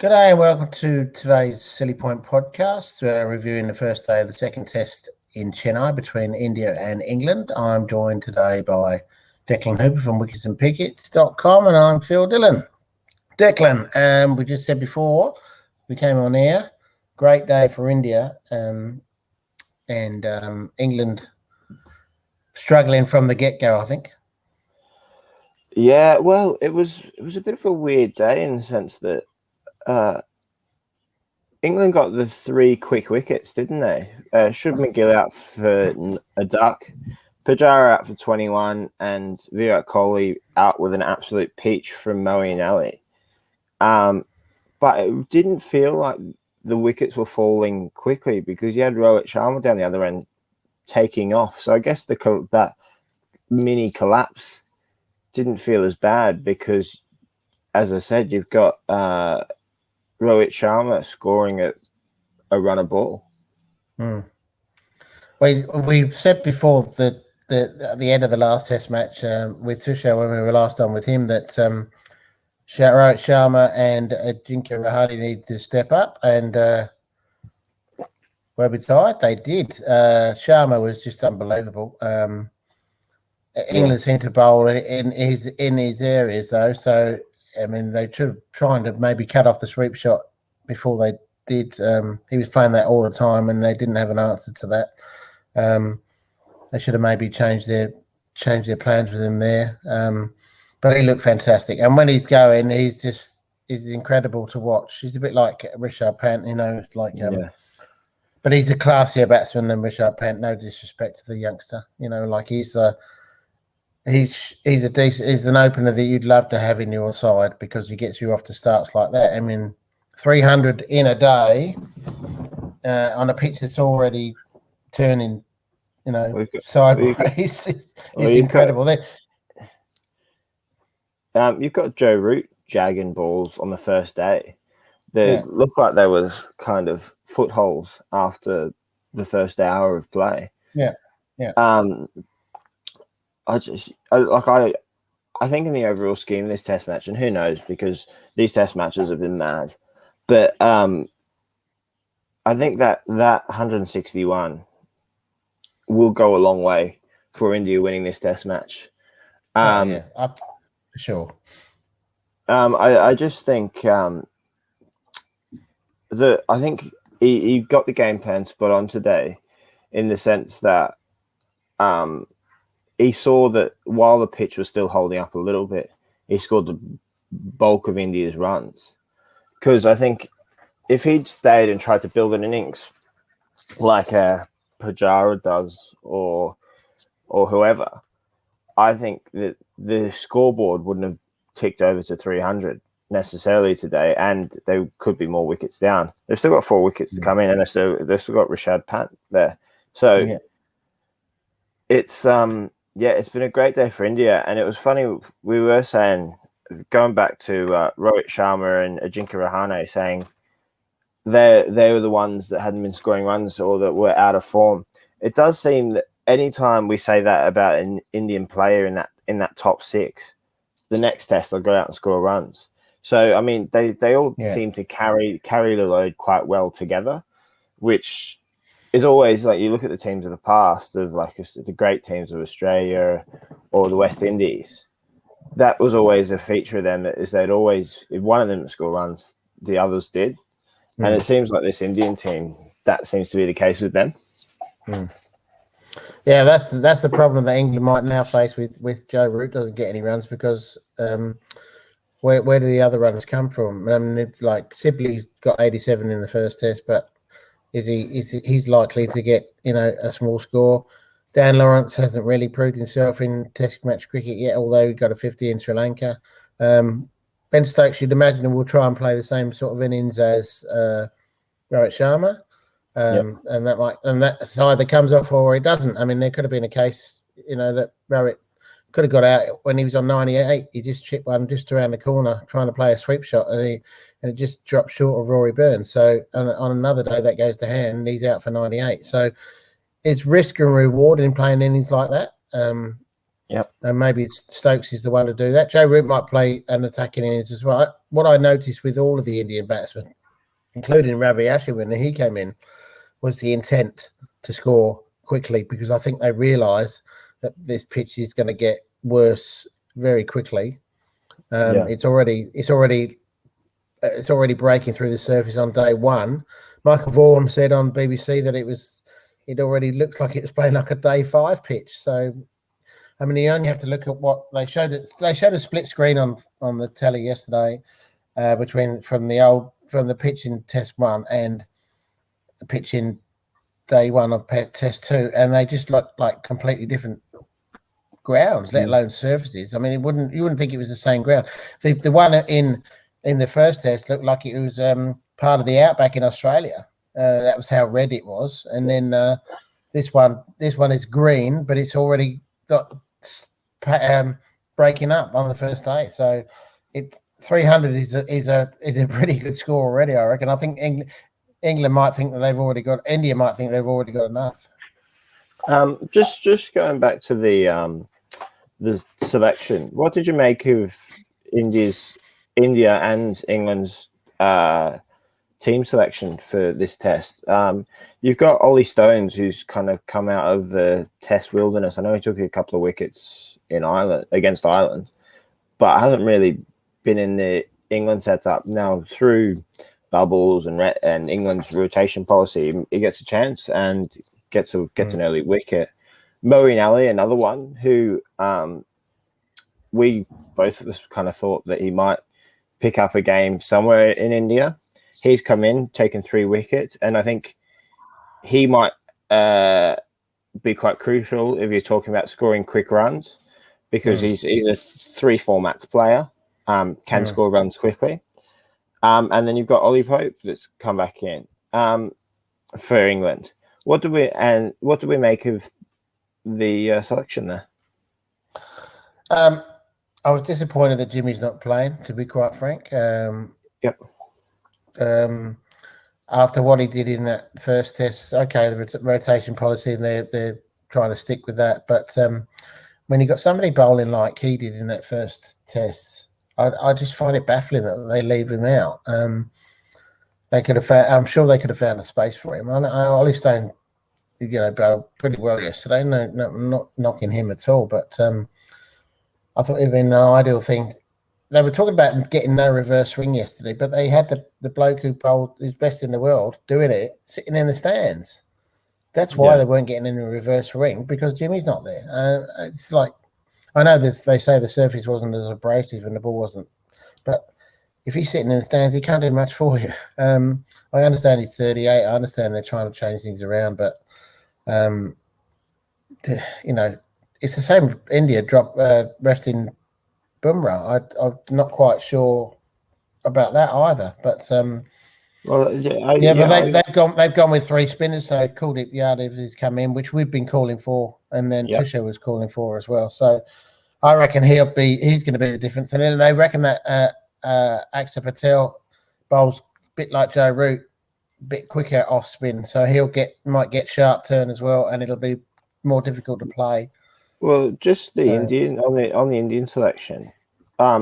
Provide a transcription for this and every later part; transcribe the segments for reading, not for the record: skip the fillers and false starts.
Good day and welcome to today's Silly Point podcast. We're reviewing the first day of the second test in Chennai between India and England. I'm joined today by Declan Hooper from wicketsandpickets.com and I'm Phil Dillon. Declan, we just said before we came on air, great day for India and England struggling from the get-go, I think. Yeah, well, it was a bit of a weird day in the sense that England got the 3 quick wickets, didn't they? Shub McGill out for a duck, Pujara out for 21, and Virat Kohli out with an absolute peach from Moeen Ali. But it didn't feel like the wickets were falling quickly because you had Rohit Sharma down the other end taking off. So I guess that mini collapse didn't feel as bad because, as I said, you've got Rohit Sharma scoring a run a ball. We've said before that at the end of the last test match with Tushar when we were last on with him that Rohit Sharma and Ajinkya Rahane need to step up and were we tired? They did. Sharma was just unbelievable. England seemed to bowl in his areas though, so I mean they should trying to maybe cut off the sweep shot before they did. He was playing that all the time, and they didn't have an answer to that. They should have maybe changed their plans with him there. But he looked fantastic, and when he's going, he's incredible to watch. He's a bit like Rishabh Pant, but he's a classier batsman than Rishabh Pant. No disrespect to the youngster, like he's an opener that you'd love to have in your side because he gets you off to starts like that. I mean, 300 in a day on a pitch that's already turning, sideways is incredible. You've got Joe Root jagging balls on the first day. They looked like there was kind of footholds after the first hour of play. Yeah. I think in the overall scheme of this test match, and who knows because these test matches have been mad, but I think that 161 will go a long way for India winning this test match. For sure. I just think I think he got the game plan spot on today, in the sense that he saw that while the pitch was still holding up a little bit, he scored the bulk of India's runs. Because I think if he'd stayed and tried to build an innings like Pujara does or whoever, I think that the scoreboard wouldn't have ticked over to 300 necessarily today, and there could be more wickets down. They've still got 4 wickets to come in, and they've still got Rishabh Pant there. So it's been a great day for India, and it was funny. We were saying, going back to Rohit Sharma and Ajinkya Rahane, saying they were the ones that hadn't been scoring runs or that were out of form. It does seem that anytime we say that about an Indian player in that top 6, the next test they'll go out and score runs. So I mean, they all seem to carry the load quite well together, which is always like you look at the teams of the past of like the great teams of Australia or the West Indies. That was always a feature of them, is they'd always, if one of them score runs, the others did. And it seems like this Indian team, that seems to be the case with them. Yeah, that's the problem that England might now face with Joe Root doesn't get any runs because where do the other runs come from? I mean, it's like Sibley got 87 in the first test, but he's likely to get a small score. Dan Lawrence hasn't really proved himself in Test match cricket yet, although he got a 50 in Sri Lanka. Ben Stokes, you'd imagine, will try and play the same sort of innings as Rohit Sharma, and that either comes off or it doesn't. I mean, there could have been a case, that Rohit could have got out when he was on 98. He just chipped one just around the corner trying to play a sweep shot, and it just dropped short of Rory Burns. So on another day that goes to hand, and he's out for 98. So it's risk and reward in playing innings like that. Yep. And maybe Stokes is the one to do that. Joe Root might play an attacking innings as well. What I noticed with all of the Indian batsmen, including Ravi Ashwin when he came in, was the intent to score quickly, because I think they realise that this pitch is going to get worse very quickly. It's already breaking through the surface on day one. Michael Vaughan said on BBC that it already looked like it was playing like a day 5 pitch. So, I mean, you only have to look at what they showed. They showed a split screen on the telly yesterday from the pitch in Test 1 and the pitch in day 1 of Test 2, and they just looked like completely different grounds, let alone surfaces. I mean, you wouldn't think it was the same ground. The one in the first test looked like it was part of the outback in Australia. That was how red it was. And then this one is green, but it's already got breaking up on the first day. So 300 is a pretty good score already, I reckon. I think England might think that India might think they've already got enough. Just going back to the selection, what did you make of India and England's team selection for this test? You've got Ollie Stones, who's kind of come out of the test wilderness. I know he took a couple of wickets against Ireland, but hasn't really been in the England setup. Now through bubbles and England's rotation policy, he gets a chance and gets an early wicket. Moeen Ali, another one who we both of us kind of thought that he might pick up a game somewhere in India. He's come in, taken 3 wickets, and I think he might be quite crucial if you're talking about scoring quick runs, because he's a 3 formats player, can score runs quickly. And then you've got Ollie Pope that's come back in for England. What do we make of the selection there? I was disappointed that Jimmy's not playing, to be quite frank. Yep. After what he did in that first test, okay, the rotation policy, and they're trying to stick with that. But when you got somebody bowling like he did in that first test, I just find it baffling that they leave him out. They could have I'm sure they could have found a space for him. Ollie Stone, bowled pretty well yesterday. No, I'm not knocking him at all, but I thought it'd been an ideal thing. They were talking about getting no reverse swing yesterday, but they had the bloke who bowled, who's best in the world, doing it, sitting in the stands. That's why they weren't getting any reverse swing, because Jimmy's not there. It's like, I know they say the surface wasn't as abrasive and the ball wasn't, but if he's sitting in the stands, he can't do much for you. I understand he's 38. I understand they're trying to change things around, but it's the same. India resting Bumrah. I'm not quite sure about that either. But they've gone with 3 spinners. So Kuldeep Yadav has come in, which we've been calling for, and then Tusher was calling for as well. So I reckon he's going to be the difference. And then they reckon that Axar Patel bowls a bit like Joe Root, a bit quicker off spin, so might get sharp turn as well, and it'll be more difficult to play. Well, just the Indian on the Indian selection. I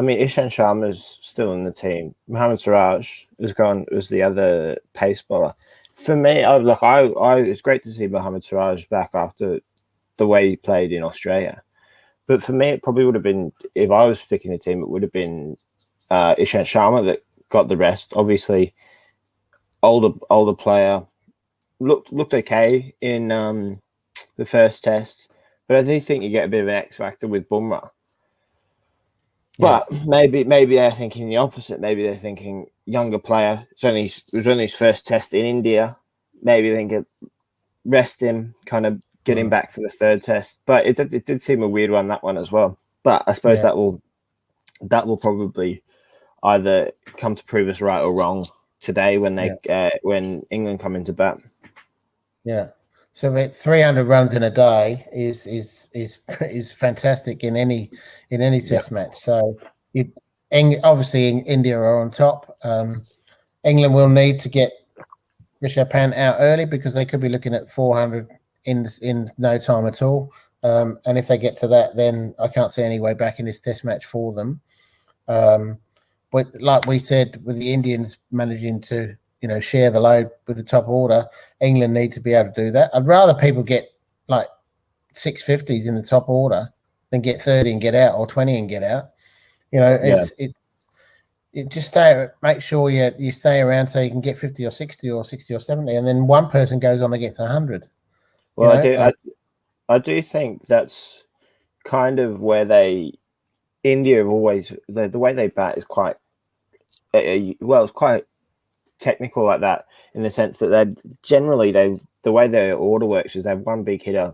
mean, Ishan Sharma's still in the team. Mohammad Siraj was the other pace bowler. For me, it's great to see Mohammad Siraj back after the way he played in Australia. But for me, it probably would have been, if I was picking a team, it would have been Ishant Sharma that got the rest. Obviously, older player, looked okay in the first test, but I do think you get a bit of an X factor with Bumrah. But maybe they're thinking the opposite. Maybe they're thinking younger player. It was only his first test in India. Maybe they can rest him, kind of get him back for the third test. But it did seem a weird one, that one as well. But I suppose that will probably either come to prove us right or wrong today when when England come into bat. Yeah. So 300 runs in a day is fantastic in any test match. So obviously India are on top. England will need to get Rishabh Pant out early, because they could be looking at 400 in no time at all. And if they get to that, then I can't see any way back in this test match for them. But like we said, with the Indians managing to, share the load with the top order, England need to be able to do that. I'd rather people get like 650s in the top order than get 30 and get out, or 20 and get out. It just make sure you stay around so you can get 50 or 60 or 60 or 70, and then one person goes on and gets 100. Well, I do think that's kind of where India have always, the way they bat is quite, it's quite technical like that, in the sense that the way their order works is they have one big hitter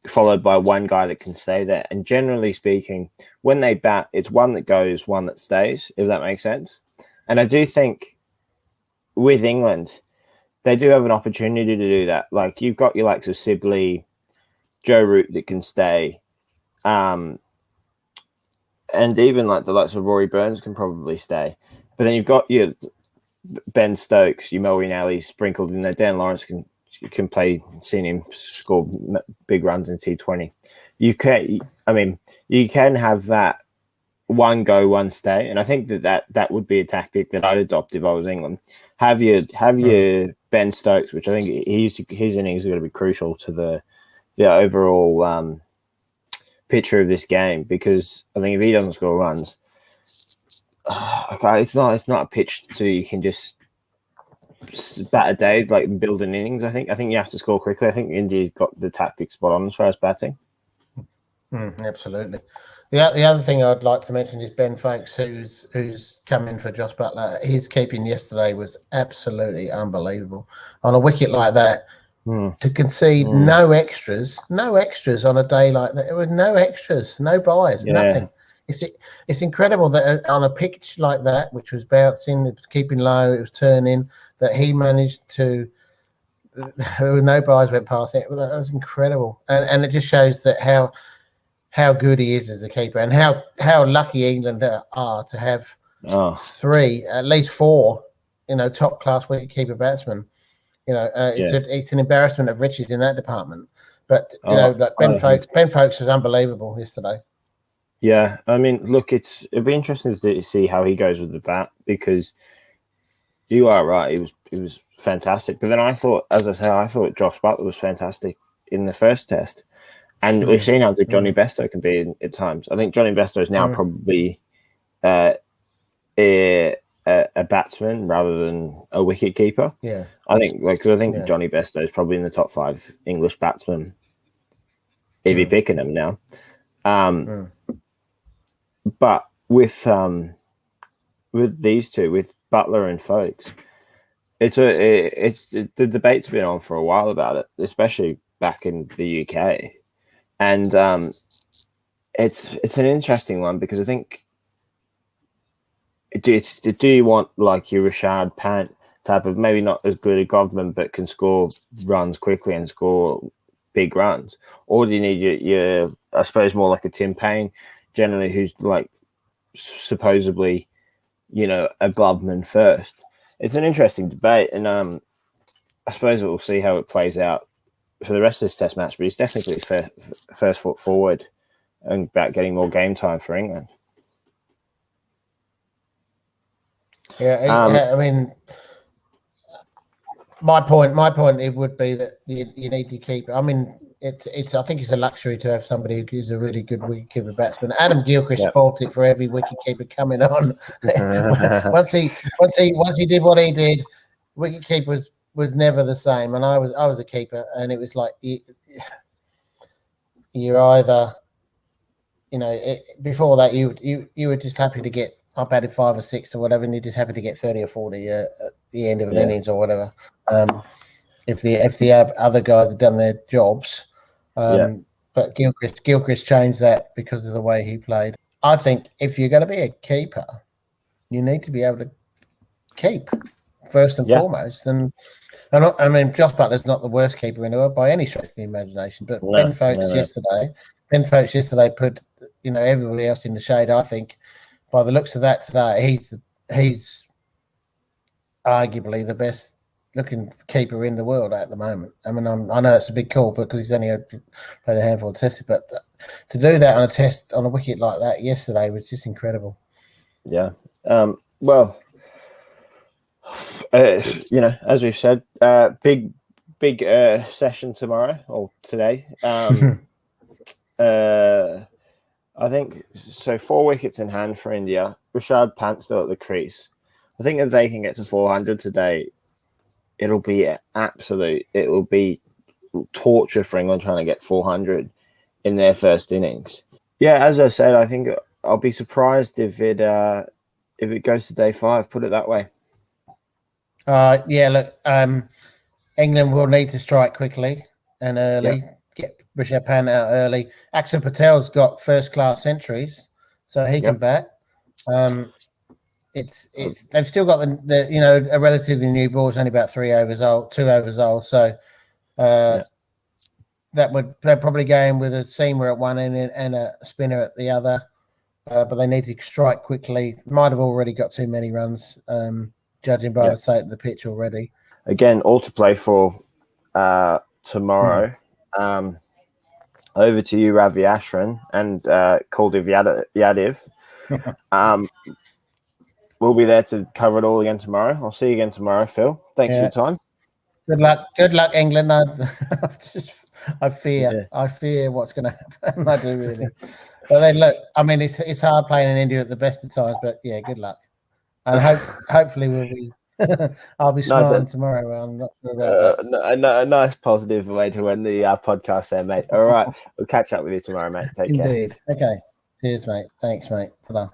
followed by one guy that can stay there. And generally speaking, when they bat, it's one that goes, one that stays, if that makes sense. And I do think with England, they do have an opportunity to do that. Like, you've got your likes of Sibley, Joe Root that can stay. And even like the likes of Rory Burns can probably stay. But then you've got your Ben Stokes, your Melvin Alley sprinkled in there. Dan Lawrence can play, seen him score big runs in T20. You can have that one go, one stay, and I think that would be a tactic that I'd adopt if I was England. Have your Ben Stokes, which I think his innings are going to be crucial to the overall picture of this game, because I think if he doesn't score runs, it's not a pitch so you can just bat a day, like build an innings. I think you have to score quickly. I think India got the tactics spot on as far as batting. Absolutely. The other thing I'd like to mention is Ben Foakes, who's come in for Josh Buttler. His keeping yesterday was absolutely unbelievable. On a wicket like that, to concede no extras on a day like that. It was no extras, no buys, nothing. It's incredible that on a pitch like that, which was bouncing, it was keeping low, it was turning, that he managed to, with no buys went past it. That was incredible, and it just shows that how good he is as a keeper, and how lucky England are to have three, at least four, top class wicketkeeper batsmen. It's an embarrassment of riches in that department. But Ben Foakes was unbelievable yesterday. Yeah, I mean, look, it'd be interesting to see how he goes with the bat, because you are right, he was fantastic. But then I thought Josh Buttler was fantastic in the first test, and we've seen how good Johnny Besto can be at times. I think Johnny Besto is now probably a batsman rather than a wicket keeper. Yeah, I think Johnny Besto is probably in the top 5 English batsmen if you're picking them now. But with these two, with Buttler and Foakes, the debate's been on for a while about it, especially back in the UK, and it's an interesting one, because I think, do you want like your Rashad Pant type of, maybe not as good a Godman, but can score runs quickly and score big runs, or do you need your I suppose more like a Tim Payne, generally, who's like supposedly a gloveman first? It's an interesting debate, and I suppose we'll see how it plays out for the rest of this test match, but he's definitely first foot forward and about getting more game time for England. I mean, my point it would be that you need to keep. I mean, it's. I think it's a luxury to have somebody who's a really good wicketkeeper batsman. Adam Gilchrist spoilt it for every wicketkeeper coming on. once he did what he did, wicketkeeper was never the same. And I was a keeper, and it was like you're either, before that you were just happy to get. I batted 5 or 6 or whatever, and you're just happy to get 30 or 40 at the end of an innings or whatever. If the other guys have done their jobs, but Gilchrist changed that because of the way he played. I think if you're going to be a keeper, you need to be able to keep first and foremost. And I mean, Josh Buttler's not the worst keeper in the world by any stretch of the imagination, but Ben Foakes yesterday put everybody else in the shade. I think by the looks of that today, he's arguably the best looking keeper in the world at the moment. I mean, I know it's a big call because he's only played a handful of tests, but to do that on a wicket like that yesterday was just incredible. Yeah. Well, as we've said, big session tomorrow or today. I think so. 4 wickets in hand for India. Rashad Pant still at the crease. I think if they can get to 400 today, it'll be it will be torture for England trying to get 400 in their first innings. Yeah, as I said, I think I'll be surprised if it goes to day 5. Put it that way. Yeah, look, England will need to strike quickly and early. Yep. Get Rishabh Pant out early. Axar Patel's got first-class centuries, so he can bat. They've still got the a relatively new ball. It's only about 2 overs old. So they're probably going with a seamer at one end and a spinner at the other. But they need to strike quickly. Might have already got too many runs, judging by the state of the pitch already. Again, all to play for tomorrow. Over to you, Ravi Ashran and Kuldeep Yadav. We'll be there to cover it all again tomorrow. I'll see you again tomorrow, Phil. Thanks for your time. Good luck, England. I fear what's going to happen. I do really. But then look, I mean, it's hard playing in India at the best of times. But yeah, good luck, and hopefully we'll be. I'll be smiling tomorrow. I'm not sure about a nice positive way to end the podcast there, mate. All right. We'll catch up with you tomorrow, mate. Take care. Indeed. Okay. Cheers, mate. Thanks, mate. Ta-da.